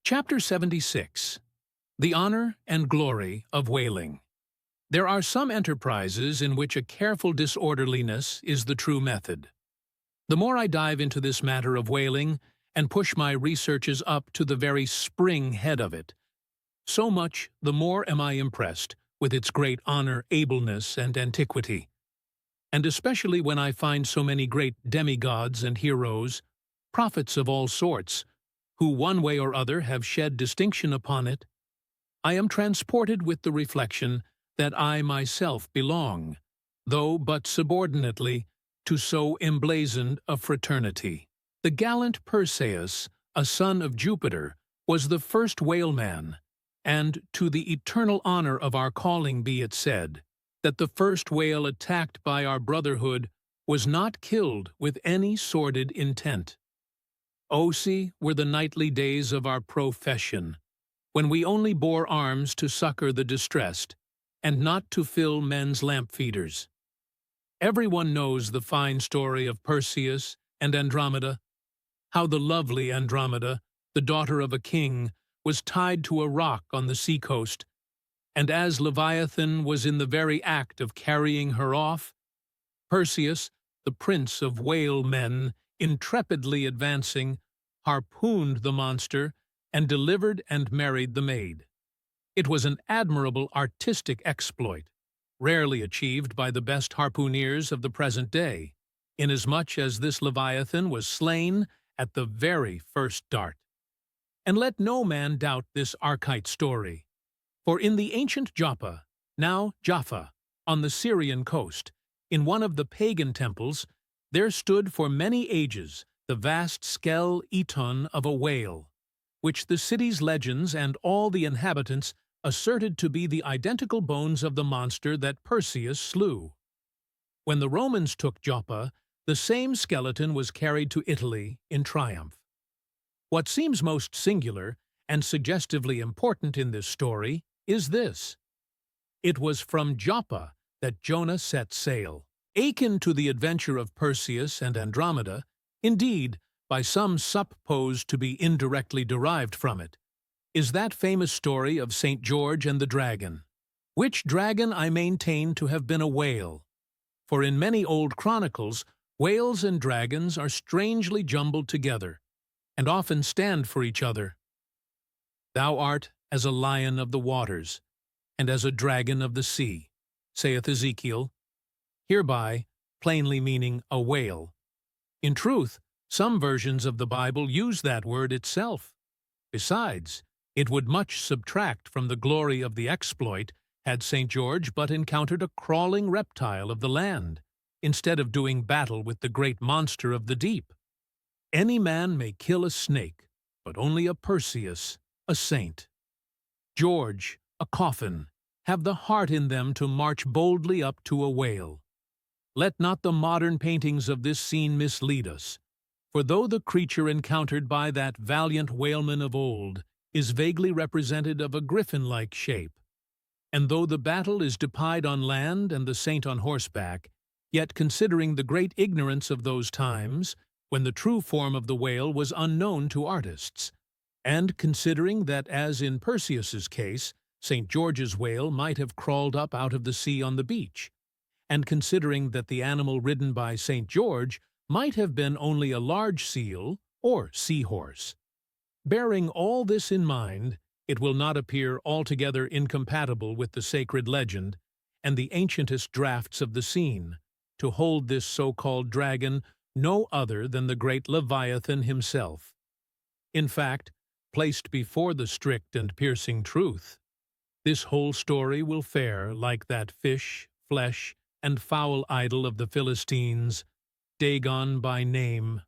Chapter 76. The Honor and Glory of Whaling. There are some enterprises in which a careful disorderliness is the true method. The more I dive into this matter of whaling and push my researches up to the very spring head of it, so much the more am I impressed with its great honor, ableness, and antiquity. And especially when I find so many great demigods and heroes, prophets of all sorts, who one way or other have shed distinction upon it, I am transported with the reflection that I myself belong, though but subordinately, to so emblazoned a fraternity. The gallant Perseus, a son of Jupiter, was the first whaleman, and to the eternal honor of our calling be it said, that the first whale attacked by our brotherhood was not killed with any sordid intent. Osi were the nightly days of our profession, when we only bore arms to succor the distressed, and not to fill men's lamp feeders. Everyone knows the fine story of Perseus and Andromeda, how the lovely Andromeda, the daughter of a king, was tied to a rock on the seacoast, and as Leviathan was in the very act of carrying her off, Perseus, the prince of whale men, intrepidly advancing, harpooned the monster and delivered and married the maid. It was an admirable artistic exploit, rarely achieved by the best harpooneers of the present day, inasmuch as this Leviathan was slain at the very first dart. And let no man doubt this archite story, for in the ancient Joppa, now Jaffa, on the Syrian coast, in one of the pagan temples, there stood for many ages the vast skeleton of a whale, which the city's legends and all the inhabitants asserted to be the identical bones of the monster that Perseus slew. When the Romans took Joppa, the same skeleton was carried to Italy in triumph. What seems most singular and suggestively important in this story is this. It was from Joppa that Jonah set sail. Akin to the adventure of Perseus and Andromeda, indeed, by some supposed to be indirectly derived from it, is that famous story of St. George and the dragon, which dragon I maintain to have been a whale, for in many old chronicles whales and dragons are strangely jumbled together, and often stand for each other. Thou art as a lion of the waters, and as a dragon of the sea, saith Ezekiel, hereby plainly meaning a whale. In truth, some versions of the Bible use that word itself. Besides, it would much subtract from the glory of the exploit had St. George but encountered a crawling reptile of the land, instead of doing battle with the great monster of the deep. Any man may kill a snake, but only a Perseus, a saint. George, a coffin, have the heart in them to march boldly up to a whale. Let not the modern paintings of this scene mislead us, for though the creature encountered by that valiant whaleman of old is vaguely represented of a griffin-like shape, and though the battle is depied on land and the saint on horseback, yet considering the great ignorance of those times, when the true form of the whale was unknown to artists, and considering that as in Perseus's case, St. George's whale might have crawled up out of the sea on the beach, and considering that the animal ridden by St. George might have been only a large seal or seahorse. Bearing all this in mind, it will not appear altogether incompatible with the sacred legend and the ancientest drafts of the scene to hold this so-called dragon no other than the great Leviathan himself. In fact, placed before the strict and piercing truth, this whole story will fare like that fish, flesh, and fowl idol of the Philistines, Dagon by name,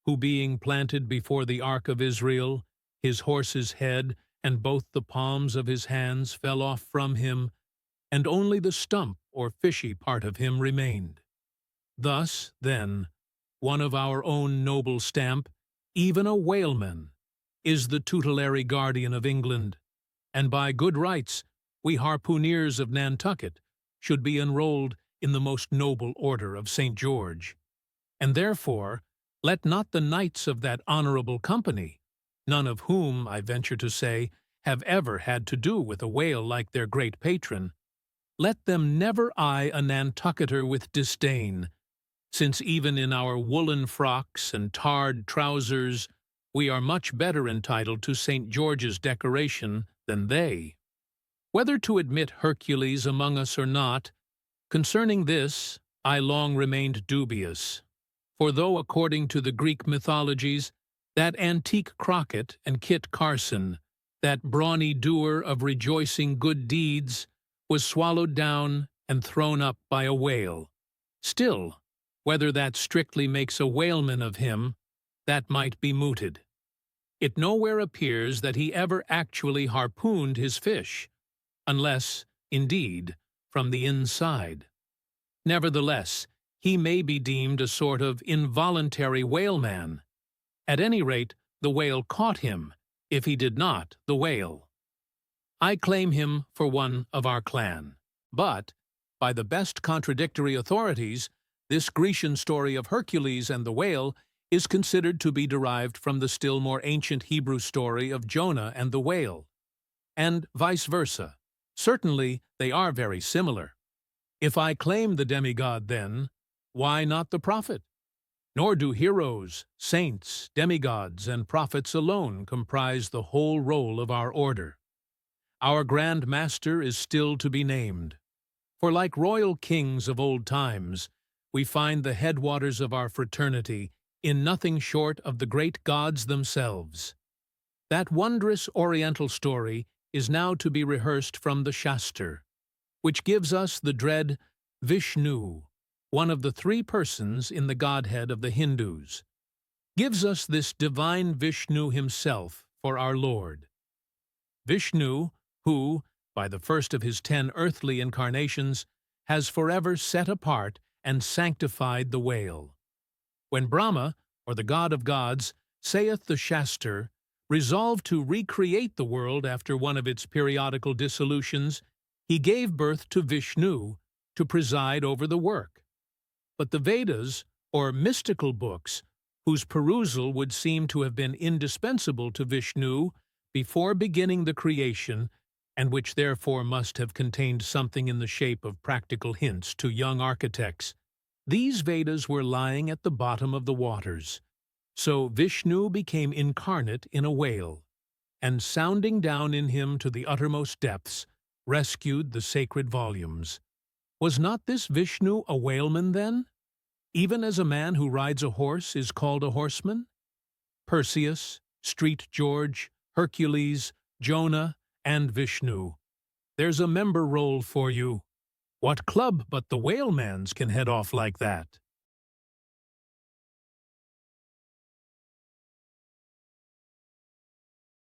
who being planted before the ark of Israel, his horse's head and both the palms of his hands fell off from him, and only the stump or fishy part of him remained. Thus, then, one of our own noble stamp, even a whaleman, is the tutelary guardian of England, and by good rights we harpooneers of Nantucket should be enrolled in the most noble order of St. George, and therefore let not the knights of that honorable company none of whom, I venture to say, have ever had to do with a whale like their great patron, let them never eye a Nantucketer with disdain, since even in our woolen frocks and tarred trousers we are much better entitled to St. George's decoration than they. Whether to admit Hercules among us or not, concerning this I long remained dubious, for though according to the Greek mythologies, that antique Crockett and Kit Carson, that brawny doer of rejoicing good deeds, was swallowed down and thrown up by a whale, still, whether that strictly makes a whaleman of him, that might be mooted. It nowhere appears that he ever actually harpooned his fish, unless, indeed, from the inside. Nevertheless, he may be deemed a sort of involuntary whaleman. At any rate, the whale caught him, if he did not the whale. I claim him for one of our clan, but, by the best contradictory authorities, this Grecian story of Hercules and the whale is considered to be derived from the still more ancient Hebrew story of Jonah and the whale, and vice versa. Certainly, they are very similar. If I claim the demigod, then, why not the prophet? Nor do heroes, saints, demigods, and prophets alone comprise the whole roll of our order. Our Grand Master is still to be named, for like royal kings of old times, we find the headwaters of our fraternity in nothing short of the great gods themselves. That wondrous Oriental story is now to be rehearsed from the Shastra, which gives us the dread Vishnu, one of the three persons in the Godhead of the Hindus, gives us this divine Vishnu himself for our Lord. Vishnu, who, by the first of his 10 earthly incarnations, has forever set apart and sanctified the whale. When Brahma, or the god of gods, saith the Shastra, resolved to recreate the world after one of its periodical dissolutions, he gave birth to Vishnu to preside over the work. But the Vedas, or mystical books, whose perusal would seem to have been indispensable to Vishnu before beginning the creation, and which therefore must have contained something in the shape of practical hints to young architects, these Vedas were lying at the bottom of the waters. So Vishnu became incarnate in a whale, and sounding down in him to the uttermost depths, rescued the sacred volumes. Was not this Vishnu a whaleman then? Even as a man who rides a horse is called a horseman? Perseus, Street George, Hercules, Jonah, and Vishnu. There's a member roll for you. What club but the whaleman's can head off like that?